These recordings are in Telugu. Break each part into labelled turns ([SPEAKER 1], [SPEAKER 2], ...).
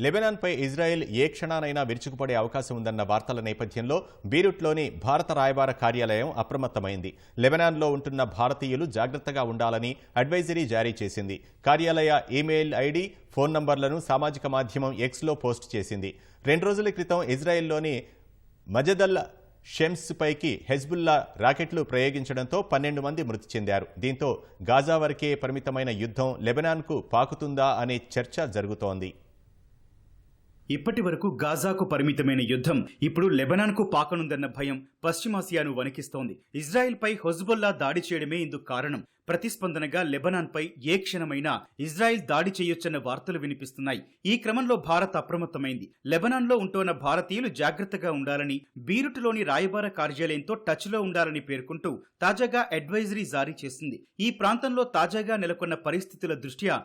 [SPEAKER 1] లెబనాన్పై ఇజ్రాయెల్ ఏ క్షణానైనా విరుచుకుపడే అవకాశం ఉందన్న వార్తల నేపథ్యంలో బీరూట్లోని భారత రాయబార కార్యాలయం అప్రమత్తమైంది. లెబనాన్లో ఉంటున్న భారతీయులు జాగ్రత్తగా ఉండాలని అడ్వైజరీ జారీ చేసింది. కార్యాలయ ఈమెయిల్ ఐడి, ఫోన్ నంబర్లను సామాజిక మాధ్యమం ఎక్స్లో పోస్ట్ చేసింది. 2 రోజుల క్రితం ఇజ్రాయెల్లోని మజదల్ షెమ్స్ పైకి హెజ్బుల్లా రాకెట్లు ప్రయోగించడంతో 12 మంది మృతి చెందారు. దీంతో గాజా వరకే పరిమితమైన యుద్ధం లెబనాన్కు పాకుతుందా అనే చర్చ జరుగుతోంది.
[SPEAKER 2] ఇప్పటి వరకు గాజాకు పరిమితమైన యుద్ధం ఇప్పుడు లెబనాన్కు పాకనుందన్న భయం పశ్చిమాసియాను వణికిస్తోంది. ఇజ్రాయెల్పై హెజ్బుల్లా దాడి చేయడమే ఇందుకు కారణం. ప్రతిస్పందనగా లెబనాన్పై ఏ క్షణమైనా ఇజ్రాయెల్ దాడి చేయొచ్చన్న వార్తలు వినిపిస్తున్నాయి. ఈ క్రమంలో భారత్ అప్రమత్తమైంది. లెబనాన్లో ఉంటోన్న భారతీయులు జాగ్రత్తగా ఉండాలని, బీరుట్లోని రాయబార కార్యాలయంతో టచ్లో ఉండాలని పేర్కొంటూ తాజాగా అడ్వైజరీ జారీ చేసింది. ఈ ప్రాంతంలో తాజాగా నెలకొన్న పరిస్థితుల దృష్ట్యా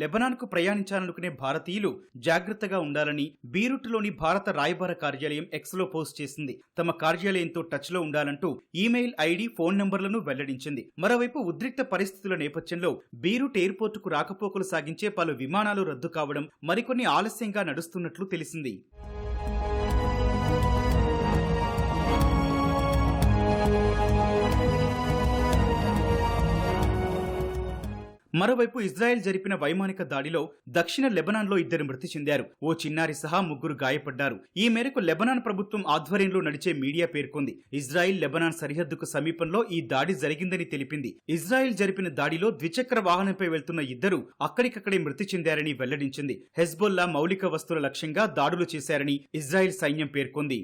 [SPEAKER 2] లెబనాన్కు ప్రయాణించాలనుకునే భారతీయులు జాగ్రత్తగా ఉండాలని బీరుట్లోని భారత రాయబార కార్యాలయం ఎక్స్లో పోస్ట్ చేసింది. తమ కార్యాలయంతో టచ్లో ఉండాలంటూ ఈమెయిల్ ఐడి, ఫోన్ నంబర్లను వెల్లడించింది. మరోవైపు ఉద్రిక్త పరిస్థితుల నేపథ్యంలో బీరూట్ ఎయిర్పోర్టుకు రాకపోకలు సాగించే పలు విమానాలు రద్దు కావడం, మరికొన్ని ఆలస్యంగా నడుస్తున్నట్లు తెలిసింది. మరోవైపు ఇజ్రాయెల్ జరిపిన వైమానిక దాడిలో దక్షిణ లెబనాన్లో 2 మృతి చెందారు. ఓ చిన్నారి సహా 3 గాయపడ్డారు. ఈ మేరకు లెబనాన్ ప్రభుత్వం ఆధ్వర్యంలో నడిచే మీడియా పేర్కొంది. ఇజ్రాయెల్ లెబనాన్ సరిహద్దుకు సమీపంలో ఈ దాడి జరిగిందని తెలిపింది. ఇజ్రాయెల్ జరిపిన దాడిలో ద్విచక్ర వాహనంపై వెళ్తున్న 2 అక్కడికక్కడే మృతి చెందారని వెల్లడించింది. హెజ్బుల్లా మౌలిక వస్తువుల లక్ష్యంగా దాడులు చేశారని ఇజ్రాయెల్ సైన్యం పేర్కొంది.